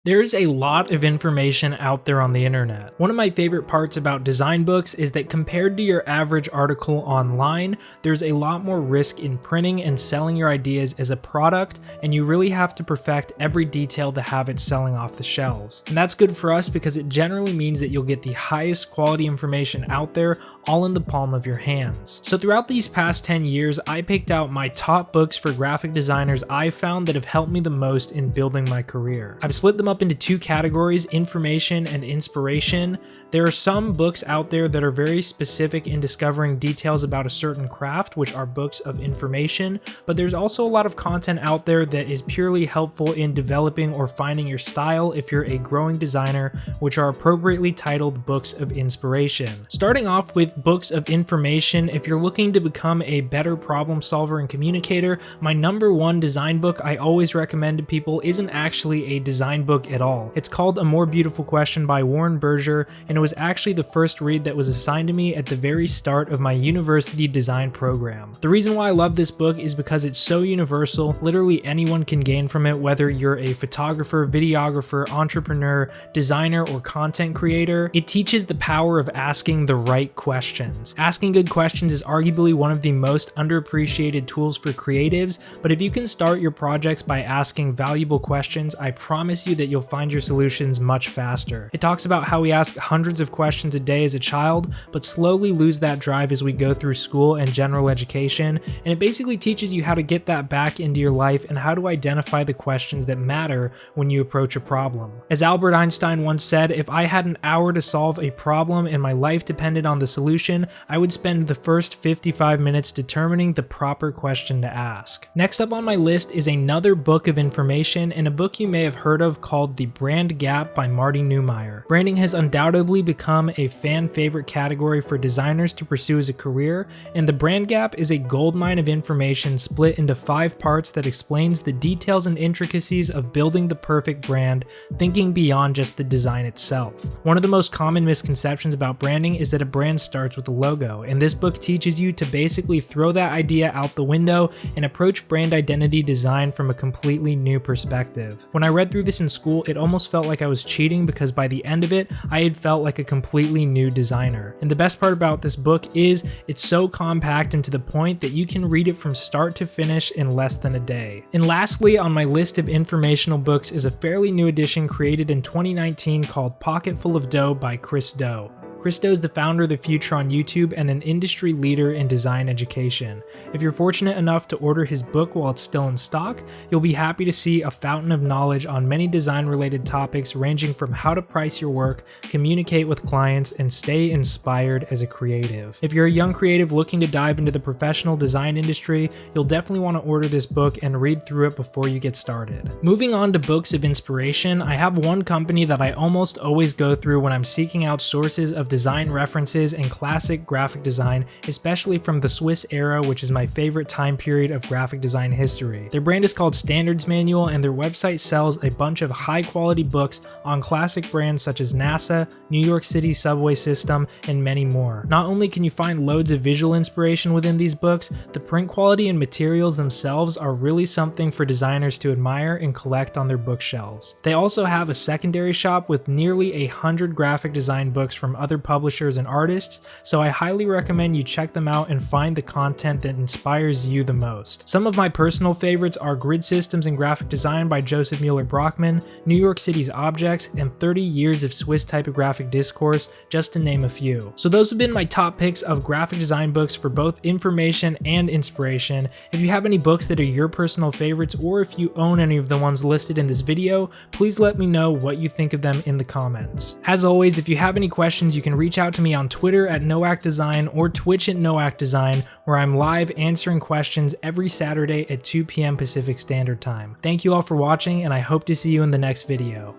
There's a lot of information out there on the internet. One of my favorite parts about design books is that compared to your average article online, there's a lot more risk in printing and selling your ideas as a product, and you really have to perfect every detail to have it selling off the shelves. And that's good for us because it generally means that you'll get the highest quality information out there all in the palm of your hands. So throughout these past 10 years, I picked out my top books for graphic designers I found that have helped me the most in building my career. I've split them up into two categories, information and inspiration. There are some books out there that are very specific in discovering details about a certain craft, which are books of information, but there's also a lot of content out there that is purely helpful in developing or finding your style if you're a growing designer, which are appropriately titled books of inspiration. Starting off with books of information, if you're looking to become a better problem solver and communicator, my number one design book I always recommend to people isn't actually a design book at all. It's called A More Beautiful Question by Warren Berger, and it was actually the first read that was assigned to me at the very start of my university design program. The reason why I love this book is because it's so universal, literally anyone can gain from it, whether you're a photographer, videographer, entrepreneur, designer, or content creator. It teaches the power of asking the right questions. Asking good questions is arguably one of the most underappreciated tools for creatives, but if you can start your projects by asking valuable questions, I promise you that you'll find your solutions much faster. It talks about how we ask hundreds of questions a day as a child, but slowly lose that drive as we go through school and general education, and it basically teaches you how to get that back into your life and how to identify the questions that matter when you approach a problem. As Albert Einstein once said, if I had an hour to solve a problem and my life depended on the solution, I would spend the first 55 minutes determining the proper question to ask. Next up on my list is another book of information, and a book you may have heard of called The Brand Gap by Marty Neumeier. Branding has undoubtedly become a fan favorite category for designers to pursue as a career, and The Brand Gap is a goldmine of information split into 5 parts that explains the details and intricacies of building the perfect brand, thinking beyond just the design itself. One of the most common misconceptions about branding is that a brand starts with a logo, and this book teaches you to basically throw that idea out the window and approach brand identity design from a completely new perspective. When I read through this in school, it almost felt like I was cheating because by the end of it, I had felt like a completely new designer. And the best part about this book is it's so compact and to the point that you can read it from start to finish in less than a day. And lastly, on my list of informational books is a fairly new edition created in 2019 called Pocket Full of Dough by Chris Do. Chris Do is the founder of The Future on YouTube and an industry leader in design education. If you're fortunate enough to order his book while it's still in stock, you'll be happy to see a fountain of knowledge on many design-related topics ranging from how to price your work, communicate with clients, and stay inspired as a creative. If you're a young creative looking to dive into the professional design industry, you'll definitely want to order this book and read through it before you get started. Moving on to books of inspiration, I have one company that I almost always go through when I'm seeking out sources of design references and classic graphic design, especially from the Swiss era, which is my favorite time period of graphic design history. Their brand is called Standards Manual, and their website sells a bunch of high quality books on classic brands such as NASA, New York City subway system, and many more. Not only can you find loads of visual inspiration within these books, the print quality and materials themselves are really something for designers to admire and collect on their bookshelves. They also have a secondary shop with nearly 100 graphic design books from other publishers and artists, so I highly recommend you check them out and find the content that inspires you the most. Some of my personal favorites are Grid Systems and Graphic Design by Joseph Mueller-Brockman, New York City's Objects, and 30 Years of Swiss Typographic Discourse, just to name a few. So those have been my top picks of graphic design books for both information and inspiration. If you have any books that are your personal favorites, or if you own any of the ones listed in this video, please let me know what you think of them in the comments. As always, if you have any questions, you can reach out to me on Twitter at Nowack Design or Twitch at Nowack Design, where I'm live answering questions every Saturday at 2 p.m. Pacific Standard Time. Thank you all for watching, and I hope to see you in the next video.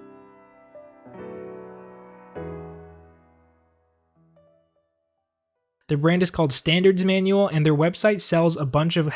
Their brand is called Standards Manual, and their website sells a bunch of